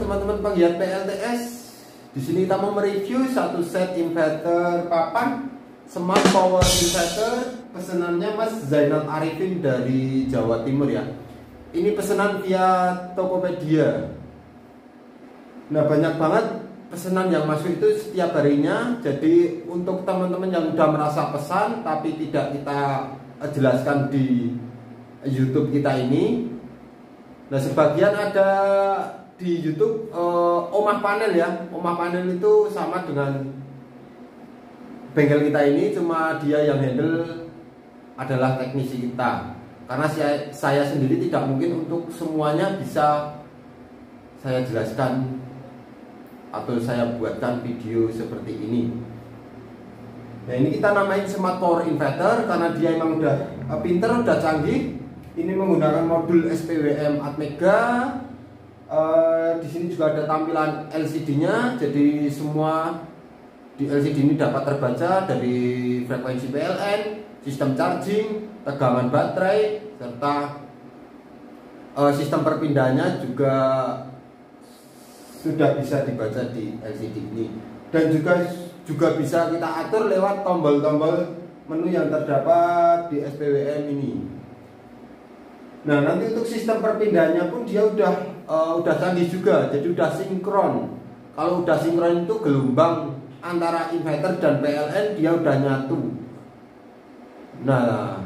teman-teman penggiat PLTS. Di sini kita mau mereview satu set inverter papan Smart Power Inverter pesanannya Mas Zainal Arifin dari Jawa Timur ya. Ini pesanan via Tokopedia. Nah, banyak banget pesanan yang masuk itu setiap harinya. Jadi untuk teman-teman yang udah merasa pesan tapi tidak kita jelaskan di YouTube kita ini. Nah, sebagian ada di YouTube Omah Panel ya. Omah Panel itu sama dengan bengkel kita ini, cuma dia yang handle adalah teknisi kita. Karena saya sendiri tidak mungkin untuk semuanya bisa saya jelaskan atau saya buatkan video seperti ini. Nah, ini kita namain Smart Power Inverter karena dia emang udah pinter, udah canggih. Ini menggunakan modul SPWM Atmega. Di sini juga ada tampilan LCD-nya, jadi semua di LCD ini dapat terbaca dari frekuensi PLN, sistem charging, tegangan baterai, serta sistem perpindahannya juga sudah bisa dibaca di LCD ini. Dan juga bisa kita atur lewat tombol-tombol menu yang terdapat di SPWM ini. Nah, nanti untuk sistem perpindahannya pun dia udah canggih juga, jadi udah sinkron. Kalau udah sinkron itu gelombang antara inverter dan PLN dia udah nyatu. Nah,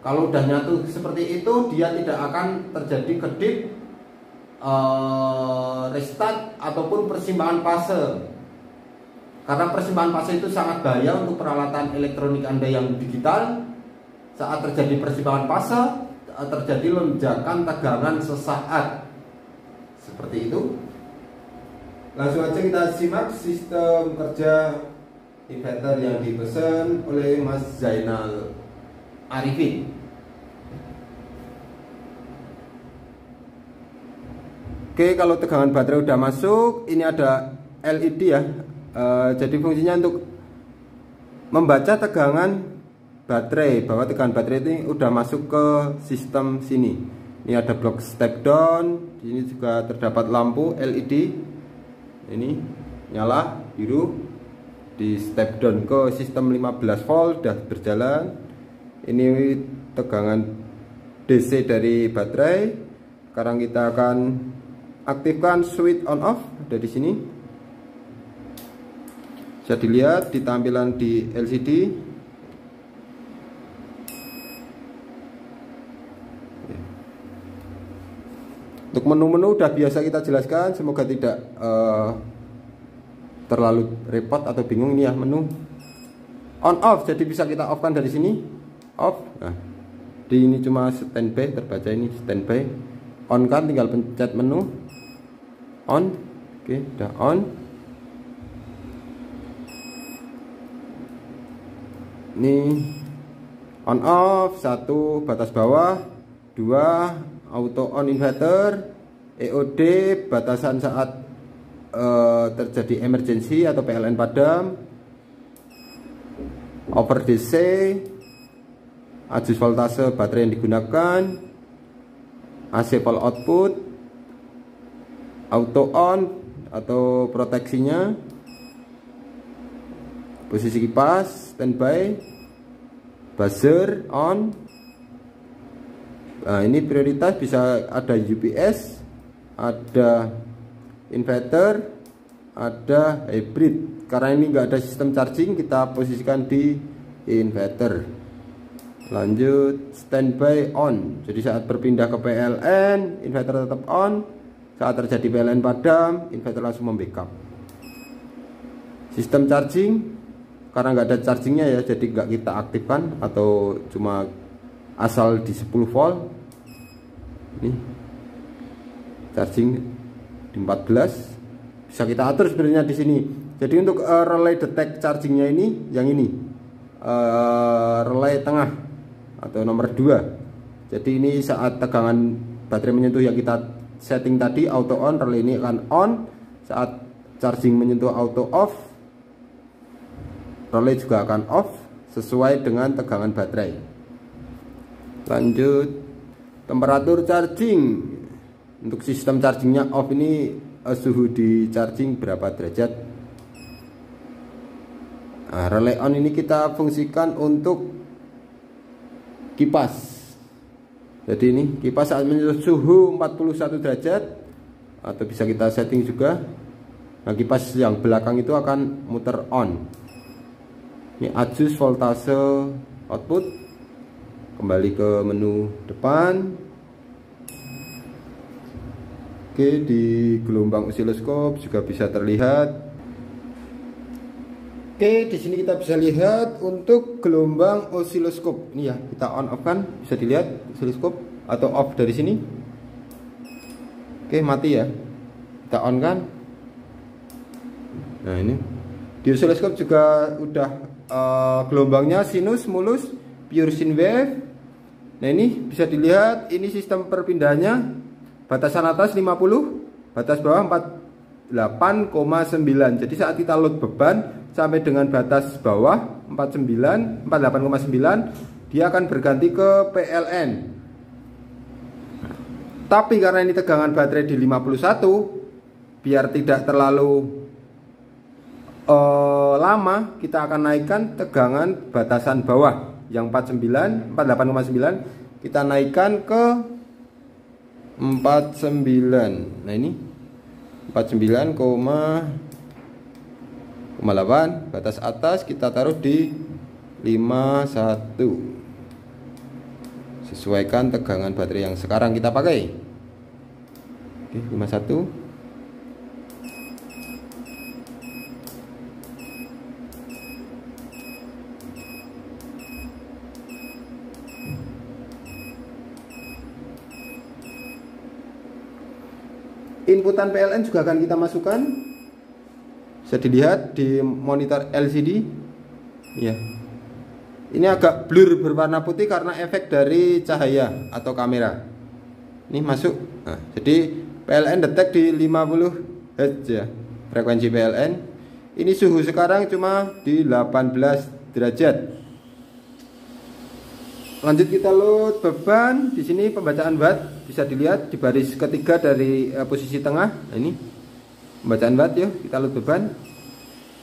kalau udah nyatu seperti itu dia tidak akan terjadi kedip, restart ataupun persimpangan fase. Karena persimpangan fase itu sangat bahaya untuk peralatan elektronik Anda yang digital. Saat terjadi persimpangan fase terjadi lonjakan tegangan sesaat seperti itu. Langsung aja kita simak sistem kerja inverter yang dipesan oleh Mas Zainal Arifin. Oke, kalau tegangan baterai udah masuk, ini ada LED ya. Jadi fungsinya untuk membaca tegangan baterai, bahwa tegangan baterai ini udah masuk ke sistem sini. Ini ada blok step down, di sini juga terdapat lampu LED. Ini nyala biru. Di step down ke sistem 15 volt udah berjalan. Ini tegangan DC dari baterai. Sekarang kita akan aktifkan switch on off dari sini. Bisa dilihat di tampilan di LCD. Untuk menu-menu udah biasa kita jelaskan, semoga tidak terlalu repot atau bingung. Ini ya menu on off, jadi bisa kita off kan dari sini, off. Nah, di ini cuma standby, terbaca ini standby. On kan tinggal pencet menu on. Oke, udah on. Ini on off, 1 batas bawah, 2 auto on inverter, EOD batasan saat terjadi emergency atau PLN padam, over DC, adjust voltase baterai yang digunakan, AC pole output, auto on atau proteksinya, posisi kipas standby, buzzer on. Nah, ini prioritas bisa ada UPS, ada inverter, ada hybrid. Karena ini enggak ada sistem charging, kita posisikan di inverter. Lanjut standby on. Jadi saat berpindah ke PLN, inverter tetap on. Saat terjadi PLN padam, inverter langsung membackup. Sistem charging, karena nggak ada chargingnya ya, jadi nggak kita aktifkan atau cuma asal di 10 volt. Ini charging di 14, bisa kita atur sebenarnya di sini. Jadi untuk relay detect chargingnya ini yang ini, relay tengah atau nomor 2. Jadi ini saat tegangan baterai menyentuh yang kita setting tadi auto on, relay ini akan on. Saat charging menyentuh auto off, relay juga akan off sesuai dengan tegangan baterai. Lanjut temperatur charging. Untuk sistem chargingnya off ini suhu di charging berapa derajat. Nah, relay on ini kita fungsikan untuk kipas. Jadi ini kipas saat menyentuh suhu 41 derajat, atau bisa kita setting juga. Nah, kipas yang belakang itu akan muter on. Ini adjust voltase output. Kembali ke menu depan. Oke, di gelombang osiloskop juga bisa terlihat. Oke, di sini kita bisa lihat untuk gelombang osiloskop. Ini ya, kita on off kan, bisa dilihat osiloskop, atau off dari sini. Oke, mati ya. Kita on kan. Nah, ini di osiloskop juga udah gelombangnya sinus, mulus, pure sine wave. Nah, ini bisa dilihat, ini sistem perpindahannya. Batasan atas 50, batas bawah 48,9. Jadi saat kita load beban sampai dengan batas bawah 48,9, dia akan berganti ke PLN. Tapi karena ini tegangan baterai di 51, biar tidak terlalu lama, kita akan naikkan tegangan batasan bawah yang 48,9, kita naikkan ke 49. Nah, ini 49,8. Batas atas kita taruh di 51. Sesuaikan tegangan baterai yang sekarang kita pakai. Oke, 51. Inputan PLN juga akan kita masukkan. Bisa dilihat di monitor LCD. Ya. Ini agak blur berwarna putih karena efek dari cahaya atau kamera. Ini masuk. Nah, jadi PLN detect di 50 Hz ya. Frekuensi PLN. Ini suhu sekarang cuma di 18 derajat. Lanjut kita load beban. Di sini pembacaan watt bisa dilihat di baris ketiga dari posisi tengah. Nah, ini pembacaan watt. Yuk kita load beban.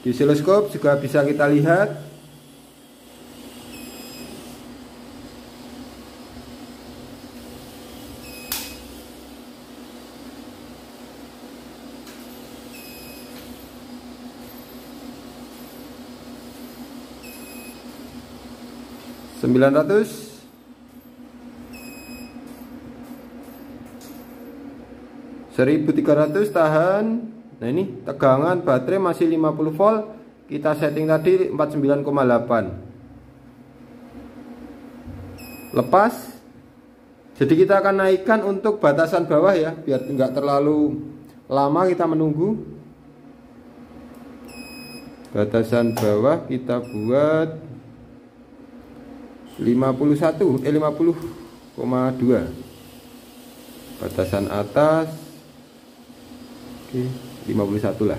Di osiloskop juga bisa kita lihat. (900) 1300 tahan. Nah, ini tegangan baterai masih 50 volt. Kita setting tadi 49,8. Lepas. Jadi kita akan naikkan untuk batasan bawah ya, biar enggak terlalu lama kita menunggu. Batasan bawah kita buat 50,2. Batasan atas 51 lah.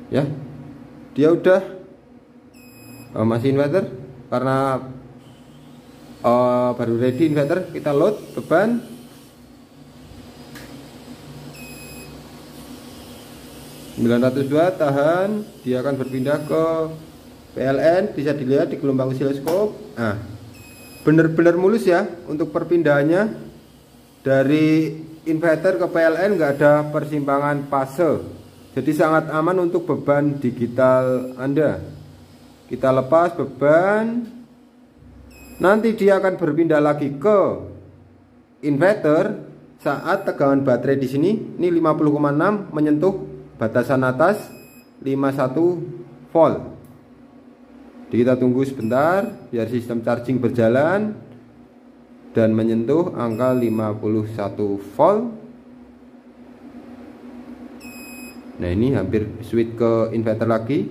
Ya, dia udah masih inverter. Karena baru ready inverter, kita load beban. (902) tahan. Dia akan berpindah ke PLN. Bisa dilihat di gelombang osiloskop. Nah, bener-bener mulus ya untuk perpindahannya. Dari inverter ke PLN nggak ada persimpangan fase. Jadi sangat aman untuk beban digital Anda. Kita lepas beban. Nanti dia akan berpindah lagi ke inverter saat tegangan baterai di sini ini 50,6 menyentuh batasan atas 51 volt. Jadi kita tunggu sebentar biar sistem charging berjalan dan menyentuh angka 51 volt. Nah, ini hampir switch ke inverter lagi.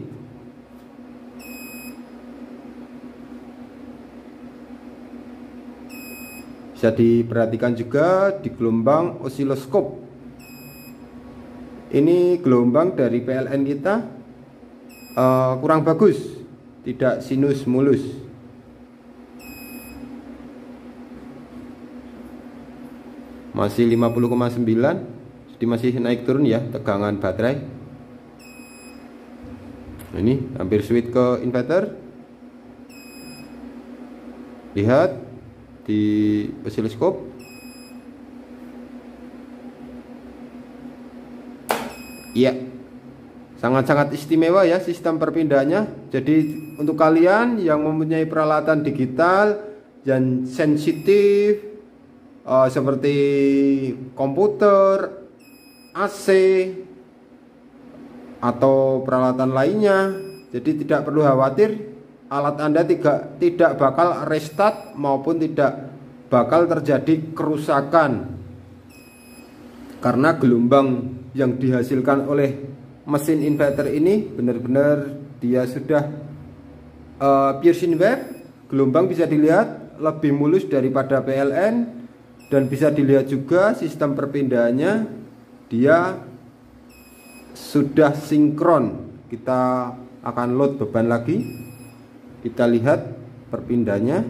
Bisa diperhatikan juga di gelombang osiloskop. Ini gelombang dari PLN kita kurang bagus, tidak sinus mulus. Masih 50,9, jadi masih naik turun ya tegangan baterai. Ini hampir switch ke inverter. Lihat di osiloskop. Iya, sangat-sangat istimewa ya sistem perpindahannya. Jadi untuk kalian yang mempunyai peralatan digital dan sensitif seperti komputer, AC, atau peralatan lainnya, jadi tidak perlu khawatir, alat Anda tidak bakal restart maupun tidak bakal terjadi kerusakan, karena gelombang yang dihasilkan oleh mesin inverter ini benar-benar dia sudah pure sine wave. Gelombang bisa dilihat lebih mulus daripada PLN, dan bisa dilihat juga sistem perpindahannya dia sudah sinkron. Kita akan load beban lagi, kita lihat perpindahannya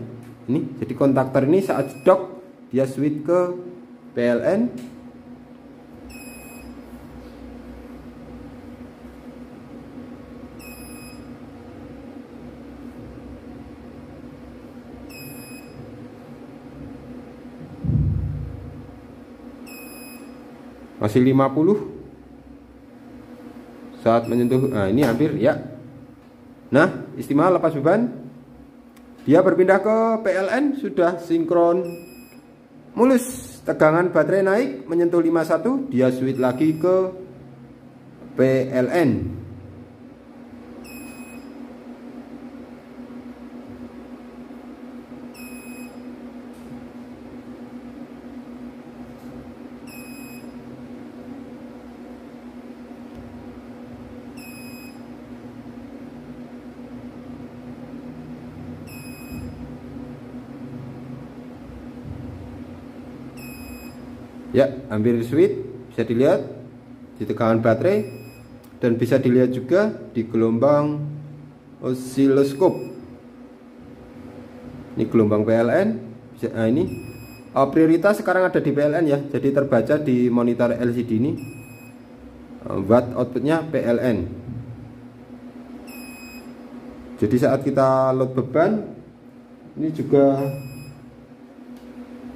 ini. Jadi kontaktor ini saat jok dia switch ke PLN. Masih 50 saat menyentuh. Nah, ini hampir ya. Nah, istimewa lepas beban. Dia berpindah ke PLN, sudah sinkron mulus. Tegangan baterai naik menyentuh 51, dia switch lagi ke PLN. Ya, hampir switch, bisa dilihat di tegangan baterai, dan bisa dilihat juga di gelombang osiloskop. Ini gelombang PLN. Nah, ini prioritas sekarang ada di PLN ya, jadi terbaca di monitor LCD ini. Watt outputnya PLN. Jadi saat kita load beban, ini juga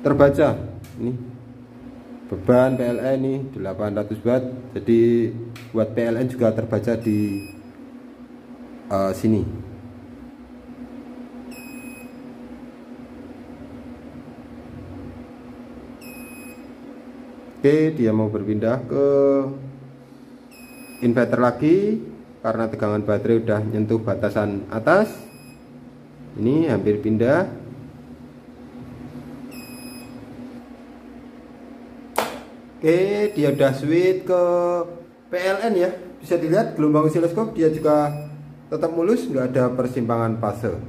terbaca. Ini beban PLN ini 800 watt, jadi watt PLN juga terbaca di sini. Oke, dia mau berpindah ke inverter lagi karena tegangan baterai udah nyentuh batasan atas. Ini hampir pindah. Oke, dia udah switch ke PLN ya. Bisa dilihat gelombang osiloskop dia juga tetap mulus, nggak ada persimpangan fase.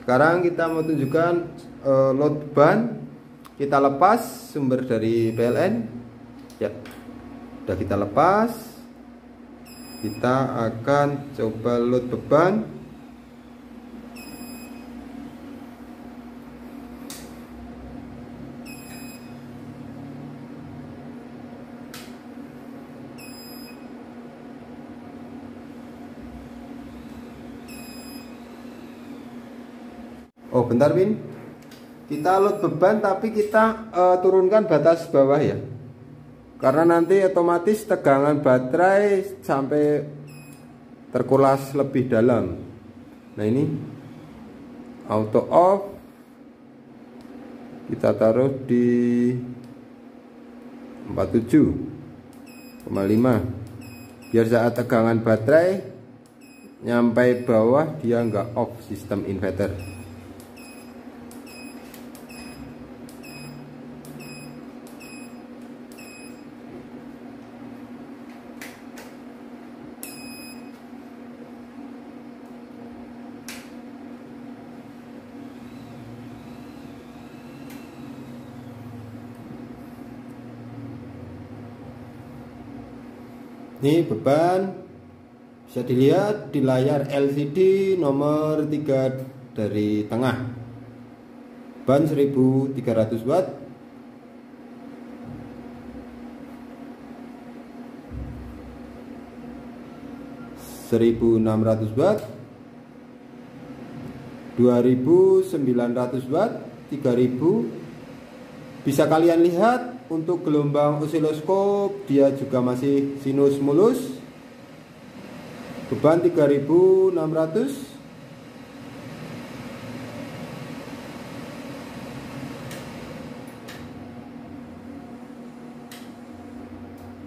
Sekarang kita mau tunjukkan load beban. Kita lepas sumber dari PLN. Ya, udah kita lepas. Kita akan coba load beban. Oh bentar Win, kita load beban tapi kita turunkan batas bawah ya, karena nanti otomatis tegangan baterai sampai terkulas lebih dalam. Nah ini auto off, kita taruh di 47,5 biar saat tegangan baterai nyampe bawah dia nggak off sistem inverter. Ini beban bisa dilihat di layar LCD nomor 3 dari tengah. Beban 1300 watt. (1600 watt), 2900 watt, 3000. Bisa kalian lihat untuk gelombang osiloskop dia juga masih sinus mulus. Beban 3600.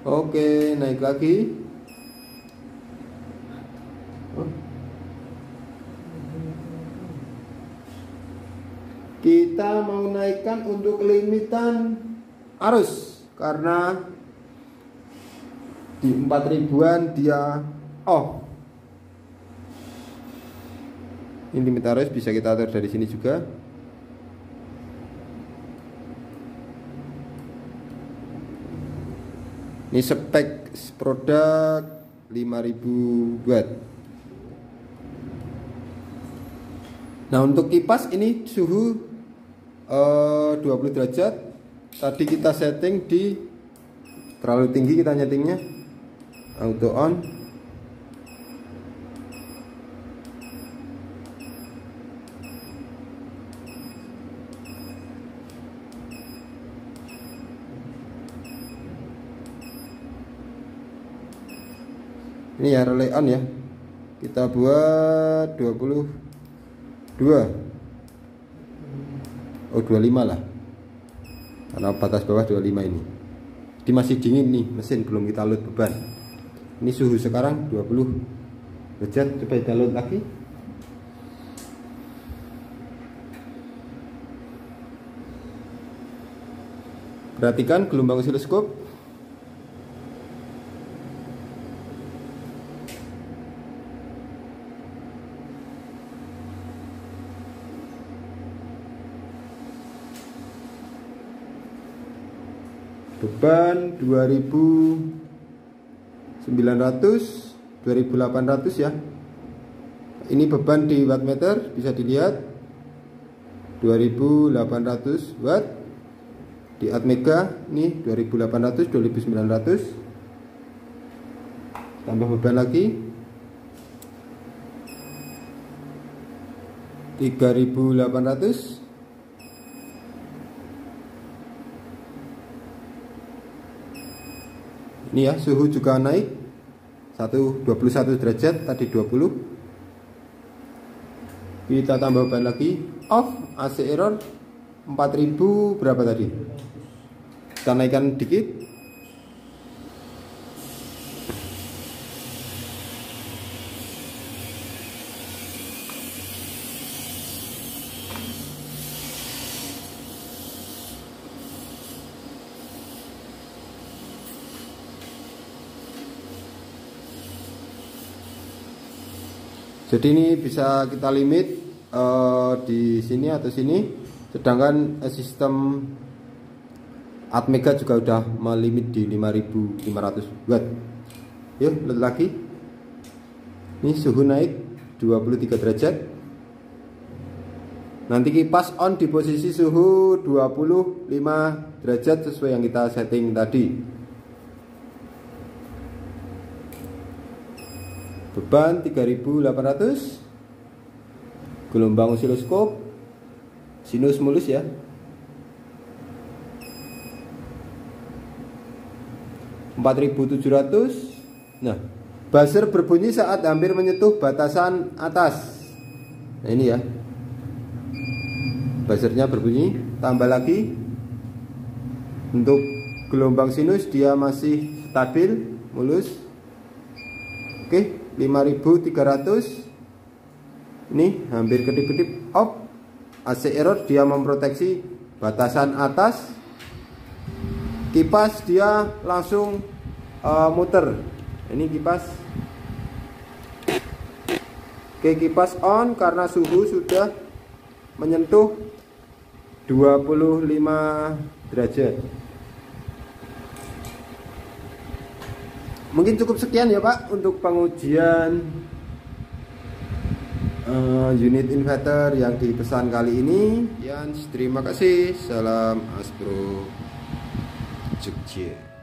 Oke, naik lagi. Kita mau naikkan untuk limitan arus karena di 4000-an dia off. Ini limit arus bisa kita atur dari sini juga. Ini spek produk 5000 watt. Nah, untuk kipas ini suhu 20 derajat. Tadi kita setting di terlalu tinggi, kita nyetingnya auto on. Ini ya relay on ya. Kita buat 22. Oh, 25 lah. Karena batas bawah 25 ini. Dia masih dingin nih mesin, belum kita load beban. Ini suhu sekarang 20 derajat. Coba kita load lagi. Perhatikan gelombang osiloskop. Beban 2900, 2800 ya. Ini beban di wattmeter bisa dilihat 2800 watt. Di atmega nih 2800, 2900. Tambah beban lagi 3800. Ini ya, suhu juga naik 21 derajat, tadi 20. Kita tambah beban lagi, off. AC error 4000 berapa tadi? Kita naikkan dikit. Jadi ini bisa kita limit di sini atau sini, sedangkan sistem atmega juga udah melimit di 5500 watt. Yuk lihat lagi. Ini suhu naik 23 derajat. Nanti kipas on di posisi suhu 25 derajat sesuai yang kita setting tadi. Beban 3800. Gelombang osiloskop sinus mulus ya. (4700). Nah, buzzer berbunyi saat hampir menyentuh batasan atas. Nah, ini ya. Buzzernya berbunyi. Tambah lagi. Untuk gelombang sinus dia masih stabil, mulus. Oke. 5300. Ini hampir kedip-kedip off. AC error dia memproteksi batasan atas. Kipas dia langsung muter. Ini kipas. Oke, kipas on karena suhu sudah menyentuh 25 derajat. Mungkin cukup sekian ya Pak untuk pengujian unit inverter yang dipesan kali ini. Terima kasih. Salam Aspro Jogja.